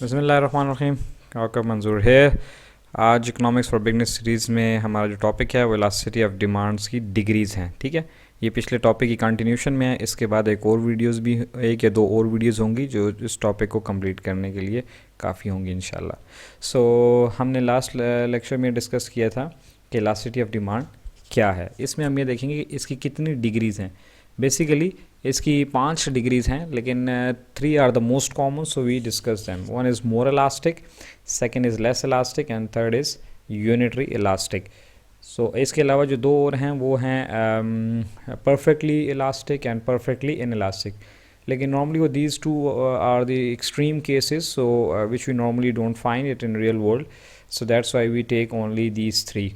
बिस्मिल्लाहिर्रहमानिर्रहीम। आपका मंजूर है। आज इकोनॉमिक्स फॉर बिगनर्स सीरीज़ में हमारा जो टॉपिक है वो इलास्टिसिटी ऑफ डिमांड्स की डिग्रीज़ हैं। ठीक है, ये पिछले टॉपिक की कंटिन्यूशन में है। इसके बाद एक और वीडियोस भी, एक या दो और वीडियोस होंगी जो इस टॉपिक को कंप्लीट करने के लिए काफ़ी होंगी इंशाल्लाह। सो हमने लास्ट लेक्चर में डिस्कस किया था कि इलास्टिसिटी ऑफ डिमांड क्या है। इसमें हम ये देखेंगे कि इसकी कितनी डिग्रीज़ हैं। बेसिकली इसकी 5 डिग्रीज़ हैं, लेकिन 3 are the most common, so we discuss them. One is more elastic, second is less elastic and third is unitary elastic. So इसके अलावा जो दो और हैं वो हैं perfectly elastic and perfectly inelastic. लेकिन नॉर्मली वो these two are the extreme cases, so which we normally don't find it in real world, so that's why we take only these three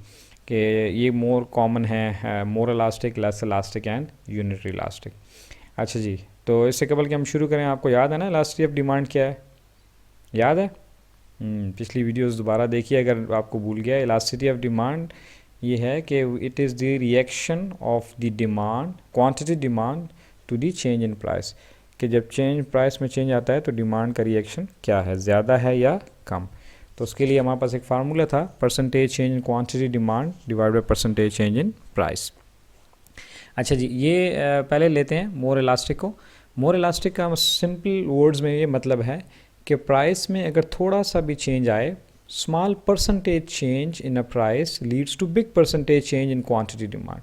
कि ये more common है, मोर elastic, less elastic and unitary elastic. अच्छा जी, तो इससे कबल कि हम शुरू करें, आपको याद है ना इलास्टिसिटी ऑफ डिमांड क्या है? याद है? पिछली वीडियोस दोबारा देखिए अगर आपको भूल गया। इलास्टिसिटी ऑफ डिमांड ये है कि it is the reaction of the demand, quantity demand to the change in price. कि जब चेंज प्राइस में चेंज आता है तो डिमांड का रिएक्शन क्या है, ज़्यादा है या कम। तो उसके लिए हमारे पास एक फार्मूला था, percentage change in quantity demand divide by percentage change in price. अच्छा जी, ये पहले लेते हैं मोर इलास्टिक को। मोर इलास्टिक का सिंपल वर्ड्स में ये मतलब है कि प्राइस में अगर थोड़ा सा भी चेंज आए, small percentage change in a price leads to big percentage change in quantity demand.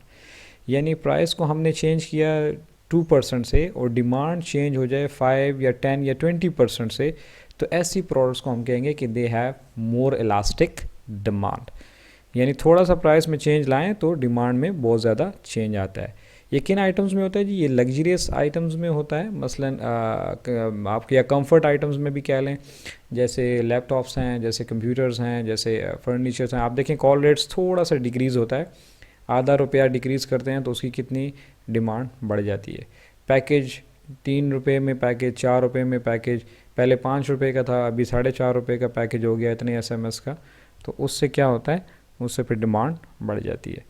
यानी प्राइस को हमने चेंज किया 2% से और डिमांड चेंज हो जाए 5 या 10 या 20% से, तो ऐसी प्रोडक्ट्स को हम कहेंगे कि they have more elastic demand. यानी थोड़ा सा प्राइस में चेंज लाएं तो डिमांड में बहुत ज़्यादा चेंज आता है। ये किन आइटम्स में होता है जी? ये लग्जरियस आइटम्स में होता है, मसलन आपके या कंफर्ट आइटम्स में भी कह लें, जैसे लैपटॉप्स हैं, जैसे कंप्यूटर्स हैं, जैसे फर्नीचर्स हैं। आप देखें कॉल रेट्स थोड़ा सा डिक्रीज़ होता है, आधा रुपया डिक्रीज़ करते हैं तो उसकी कितनी डिमांड बढ़ जाती है। पैकेज 3 रुपये में पैकेज, 4 रुपये में पैकेज, पहले 5 रुपये का था, अभी 4.5 रुपये का पैकेज हो गया इतने SMS का। तो उससे क्या होता है, उससे फिर डिमांड बढ़ जाती है,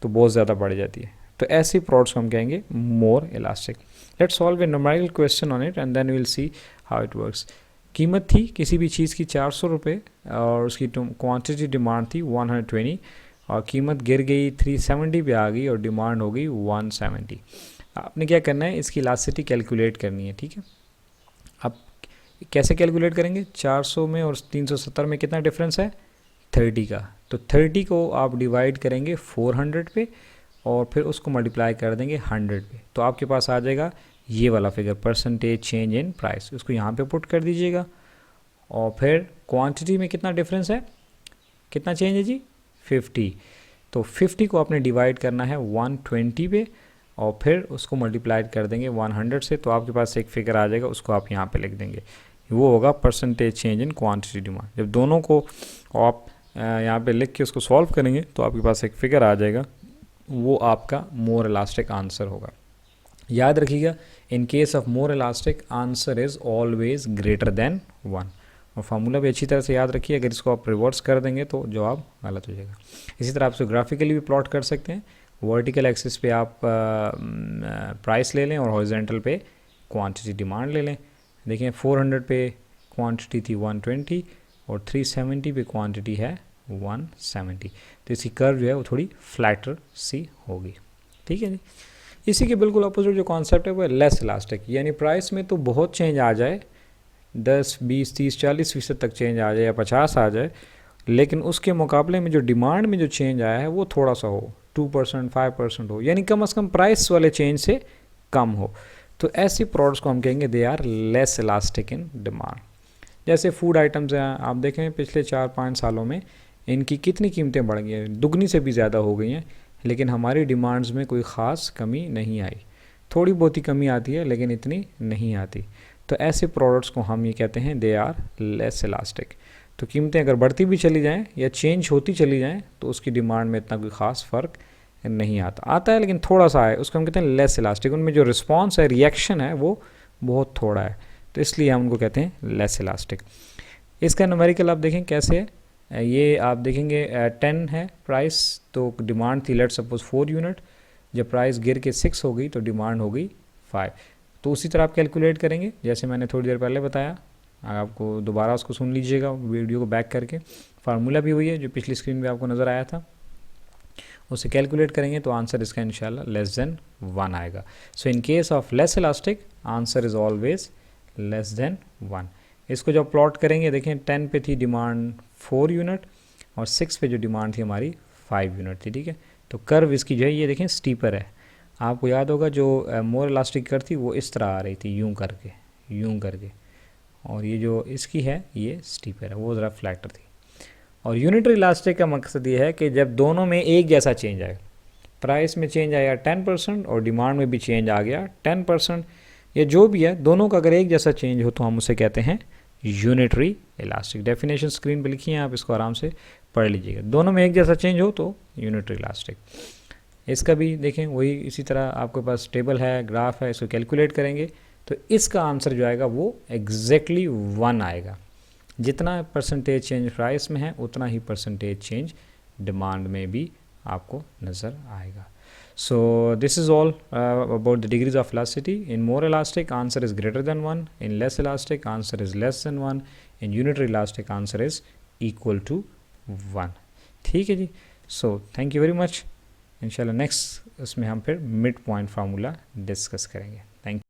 तो बहुत ज़्यादा बढ़ जाती है। तो ऐसी प्रोडक्ट्स को हम कहेंगे more elastic. Let's solve a numerical question on it and then we will see how it works. कीमत थी किसी भी चीज़ की 400 रुपये और उसकी क्वांटिटी डिमांड थी 120 और कीमत गिर गई 370 पे आ गई और डिमांड हो गई 170। आपने क्या करना है, इसकी इलास्टिसिटी कैलकुलेट करनी है। ठीक है, अब कैसे कैलकुलेट करेंगे? 400 में और 370 में कितना डिफरेंस है? 30 का। तो 30 को आप डिवाइड करेंगे 400 पे और फिर उसको मल्टीप्लाई कर देंगे 100 पे, तो आपके पास आ जाएगा ये वाला figure, percentage change in price. उसको यहाँ पे पुट कर दीजिएगा और फिर क्वांटिटी में कितना डिफरेंस है, कितना चेंज है जी? 50। तो 50 को आपने डिवाइड करना है 120 पे और फिर उसको मल्टीप्लाई कर देंगे 100 से, तो आपके पास एक फिगर आ जाएगा, उसको आप यहाँ पे लिख देंगे, वो होगा percentage change in quantity demand. जब दोनों को आप यहाँ पे लिख के उसको सॉल्व करेंगे तो आपके पास एक फिगर आ जाएगा, वो आपका मोर इलास्टिक आंसर होगा। याद रखिएगा, इन case of more elastic answer is always greater than 1। और फार्मूला भी अच्छी तरह से याद रखिए, अगर इसको आप रिवर्स कर देंगे तो जवाब गलत हो जाएगा। इसी तरह आप इसको ग्राफिकली भी प्लॉट कर सकते हैं। वर्टिकल एक्सिस पे आप प्राइस ले लें और हॉरिजॉन्टल पे क्वांटिटी डिमांड ले लें। देखें 400 पे क्वांटिटी थी 120 और 370 पे क्वांटिटी है 170, तो इसकी कर्व जो है वो थोड़ी फ्लैटर सी होगी। ठीक है जी। इसी के बिल्कुल अपोजिट जो कॉन्सेप्ट है वो है लेस इलास्टिक। यानी प्राइस में तो बहुत चेंज आ जाए, 10, 20, 30, 40% तक चेंज आ जाए या 50 आ जाए, लेकिन उसके मुकाबले में जो डिमांड में जो चेंज आया है वो थोड़ा सा हो, 2%, 5% हो, यानी कम से कम प्राइस वाले चेंज से कम हो, तो ऐसी प्रोडक्ट्स को हम कहेंगे they are less elastic in demand. जैसे फूड आइटम्स हैं, आप देखें पिछले 4-5 सालों में इनकी कितनी कीमतें बढ़ गई हैं, दुगनी से भी ज़्यादा हो गई हैं, लेकिन हमारी डिमांड्स में कोई ख़ास कमी नहीं आई। थोड़ी बहुत ही कमी आती है लेकिन इतनी नहीं आती। तो ऐसे प्रोडक्ट्स को हम ये कहते हैं दे आर लेस इलास्टिक। तो कीमतें अगर बढ़ती भी चली जाएं या चेंज होती चली जाएं तो उसकी डिमांड में इतना कोई ख़ास फ़र्क नहीं आता है लेकिन थोड़ा सा है, उसको हम कहते हैं लेस इलास्टिक। उनमें जो रिस्पॉन्स है, रिएक्शन है, वो बहुत थोड़ा है, तो इसलिए हम उनको कहते हैं लेस इलास्टिक। इसका न्यूमेरिकल आप देखें कैसे है। ये आप देखेंगे 10 है प्राइस, तो डिमांड थी लेट सपोज 4 यूनिट, जब प्राइस गिर के 6 हो गई तो डिमांड हो गई 5। तो उसी तरह आप कैलकुलेट करेंगे जैसे मैंने थोड़ी देर पहले बताया। आपको दोबारा उसको सुन लीजिएगा वीडियो को बैक करके। फार्मूला भी वही है जो पिछली स्क्रीन पे आपको नज़र आया था, उसे कैलकुलेट करेंगे तो आंसर इसका इंशाल्लाह लेस देन 1 आएगा। So in case of less elastic answer is always less than 1। इसको जब प्लॉट करेंगे देखें 10 पे थी डिमांड 4 यूनिट और 6 पे जो डिमांड थी हमारी 5 यूनिट थी, ठीक है। तो कर्व इसकी जो है ये देखें स्टीपर है। आपको याद होगा जो मोर इलास्टिक कर्व थी वो इस तरह आ रही थी यूं करके, और ये जो इसकी है ये स्टीपर है, वो ज़रा फ्लैटर थी। और यूनिटरी इलास्टिक का मकसद ये है कि जब दोनों में एक जैसा चेंज आएगा, प्राइस में चेंज आया 10% और डिमांड में भी चेंज आ गया 10%, या जो भी है दोनों का अगर एक जैसा चेंज हो तो हम उसे कहते हैं यूनिटरी इलास्टिक। डेफिनेशन स्क्रीन पे लिखी है, आप इसको आराम से पढ़ लीजिएगा। दोनों में एक जैसा चेंज हो तो यूनिटरी इलास्टिक। इसका भी देखें वही इसी तरह आपके पास टेबल है, ग्राफ है, इसको कैलकुलेट करेंगे तो इसका आंसर जो आएगा वो एग्जैक्टली 1 आएगा। जितना परसेंटेज चेंज प्राइस में है उतना ही परसेंटेज चेंज डिमांड में भी आपको नज़र आएगा। So this is all about the degrees of elasticity. In more elastic answer is greater than 1, in less elastic answer is less than 1, in unitary elastic answer is equal to 1। ठीक है जी। So thank you very much। इंशाल्लाह next उसमें हम फिर mid point formula discuss करेंगे।